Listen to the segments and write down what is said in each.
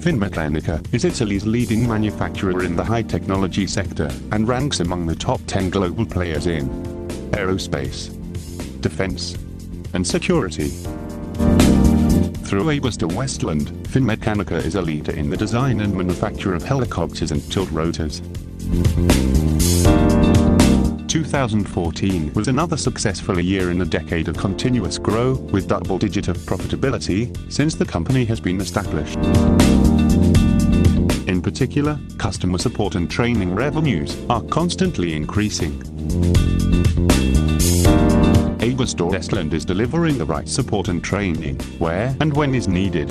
Finmeccanica is Italy's leading manufacturer in the high-technology sector, and ranks among the top 10 global players in aerospace, defense, and security. Through AgustaWestland, Finmeccanica is a leader in the design and manufacture of helicopters and tilt rotors. 2014 was another successful year in a decade of continuous growth, with double-digit of profitability since the company has been established. In particular, customer support and training revenues are constantly increasing. AgustaWestland is delivering the right support and training, where and when is needed.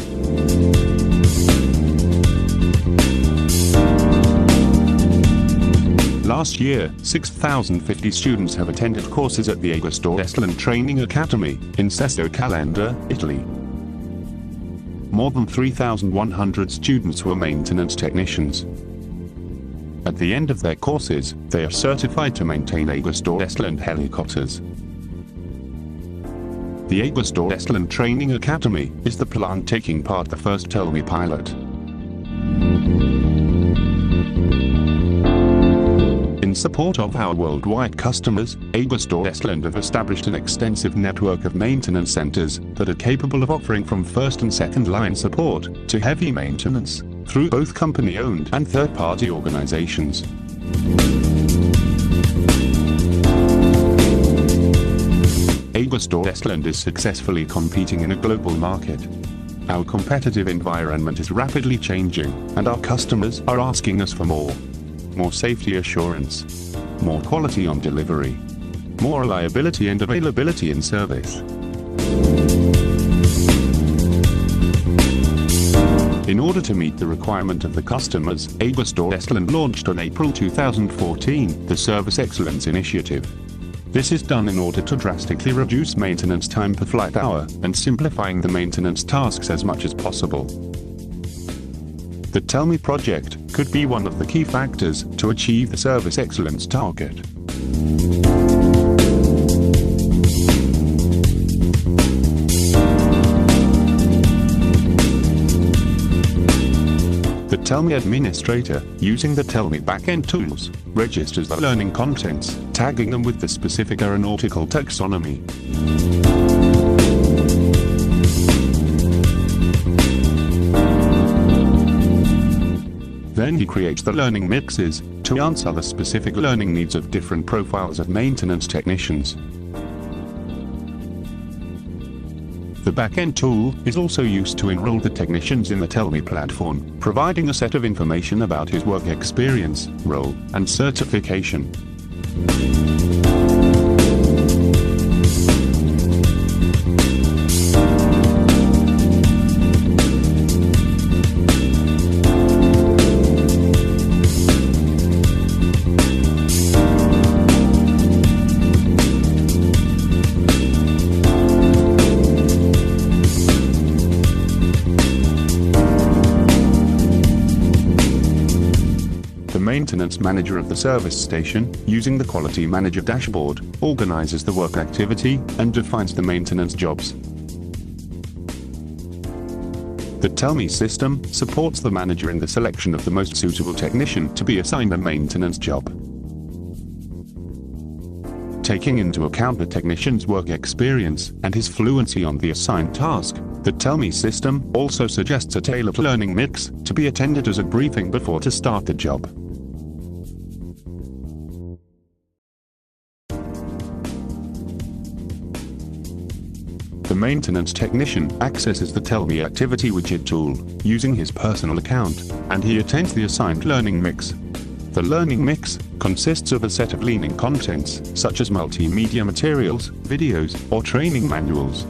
Last year, 6,050 students have attended courses at the AgustaWestland Training Academy in Sesto Calenda, Italy. More than 3,100 students were maintenance technicians. At the end of their courses, they are certified to maintain AgustaWestland helicopters. The AgustaWestland Training Academy is the plant taking part the first TellMe pilot. In support of our worldwide customers, AgustaWestland have established an extensive network of maintenance centers that are capable of offering from first and second line support to heavy maintenance through both company-owned and third-party organizations. AgustaWestland is successfully competing in a global market. Our competitive environment is rapidly changing, and our customers are asking us for more safety assurance, more quality on delivery, more reliability and availability in service. In order to meet the requirement of the customers, AgustaWestland launched on April 2014 the Service Excellence Initiative. This is done in order to drastically reduce maintenance time per flight hour and simplifying the maintenance tasks as much as possible. The TellMe project could be one of the key factors to achieve the service excellence target. The TellMe administrator, using the TellMe backend tools, registers the learning contents, tagging them with the specific aeronautical taxonomy. Then he creates the learning mixes to answer the specific learning needs of different profiles of maintenance technicians. The backend tool is also used to enroll the technicians in the TellMe platform, providing a set of information about his work experience, role, and certification. The maintenance manager of the service station, using the Quality Manager dashboard, organizes the work activity and defines the maintenance jobs. The TellMe system supports the manager in the selection of the most suitable technician to be assigned a maintenance job. Taking into account the technician's work experience and his fluency on the assigned task, the TellMe system also suggests a tailored learning mix to be attended as a briefing before to start the job. The maintenance technician accesses the TellMe activity widget tool using his personal account, and he attends the assigned learning mix. The learning mix consists of a set of learning contents, such as multimedia materials, videos, or training manuals.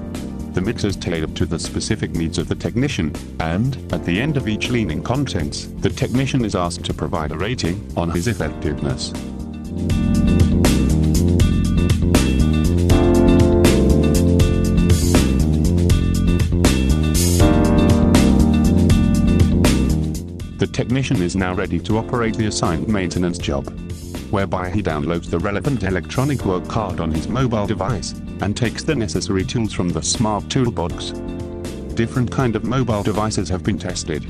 The mix is tailored to the specific needs of the technician, and, at the end of each learning contents, the technician is asked to provide a rating on his effectiveness. The technician is now ready to operate the assigned maintenance job, whereby he downloads the relevant electronic work card on his mobile device and takes the necessary tools from the smart toolbox. Different kind of mobile devices have been tested.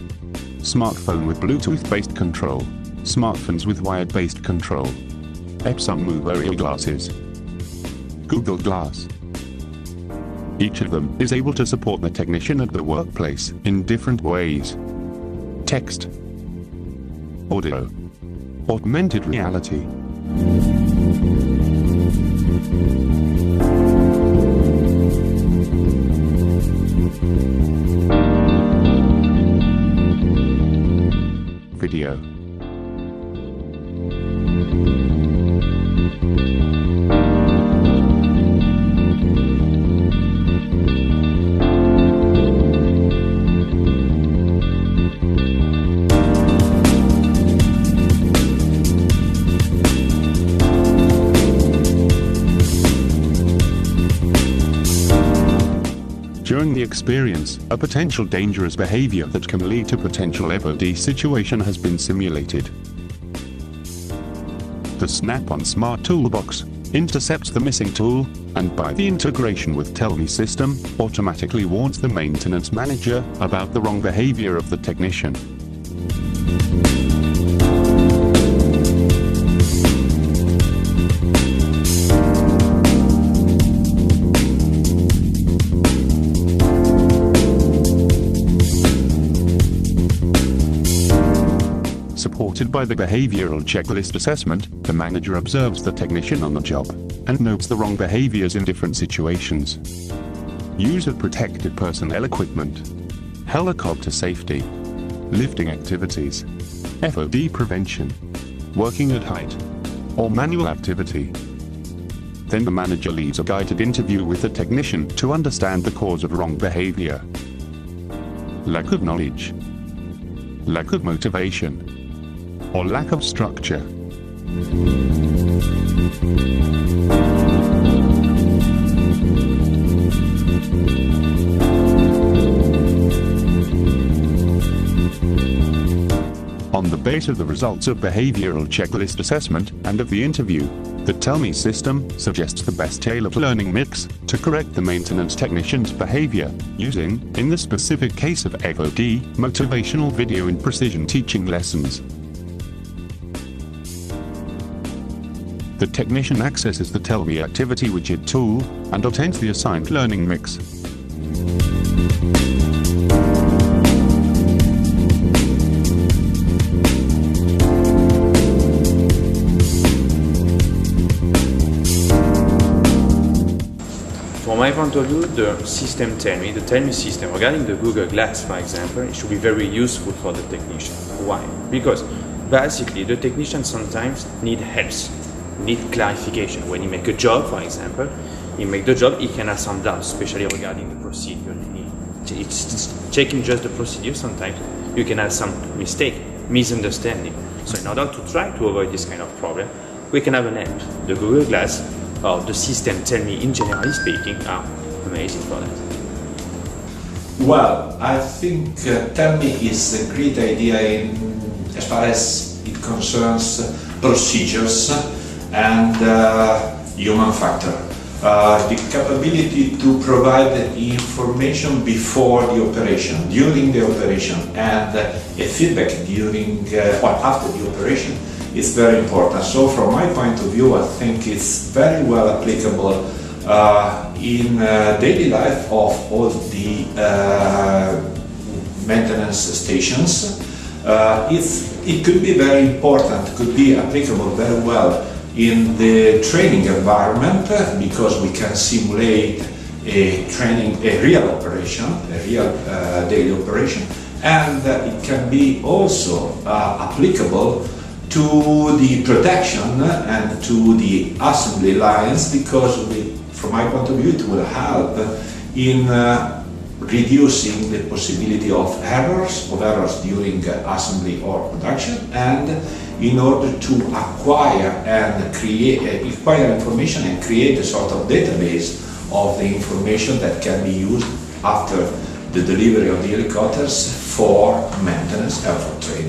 smartphone with Bluetooth-based control, smartphones with wired-based control, Epson Move Aerial glasses, Google Glass. Each of them is able to support the technician at the workplace in different ways. Text, audio, augmented reality. Video. During the experience, a potential dangerous behavior that can lead to potential FOD situation has been simulated. The Snap-on Smart Toolbox intercepts the missing tool, and by the integration with TellMe system, automatically warns the maintenance manager about the wrong behavior of the technician. Supported by the behavioral checklist assessment, the manager observes the technician on the job and notes the wrong behaviors in different situations. Use of protected personnel equipment, helicopter safety, lifting activities, FOD prevention, working at height, or manual activity. Then the manager leads a guided interview with the technician to understand the cause of wrong behavior. Lack of knowledge, lack of motivation, or lack of structure. On the basis of the results of behavioral checklist assessment and of the interview, the TellMe system suggests the best tailored learning mix to correct the maintenance technician's behavior, using, in the specific case of FOD, motivational video and precision teaching lessons. The technician accesses the TellMe Activity Widget tool and obtains the assigned learning mix. From my point of view, the system TellMe, the TellMe system, regarding the Google Glass, for example, it should be very useful for the technician. Why? Because basically the technician sometimes need helps. Need clarification. When he make a job, for example, he make the job, he can have some doubts, especially regarding the procedure. It's checking just the procedure. Sometimes you can have some mistake, misunderstanding. So in order to try to avoid this kind of problem, we can have an app. The Google Glass or the system TellMe, in generally speaking, are amazing for that. Well, I think TellMe is a great idea as far as it concerns procedures and human factor. The capability to provide information before the operation, during the operation, and a feedback during or after the operation is very important. So from my point of view, I think it's very well applicable in daily life of all the maintenance stations. It could be very important, could be applicable very well in the training environment, because we can simulate a real operation, a real daily operation, and it can be also applicable to the production and to the assembly lines, because from my point of view, it will help in reducing the possibility of errors during assembly or production, and in order to acquire information and create a sort of database of the information that can be used after the delivery of the helicopters for maintenance and for training.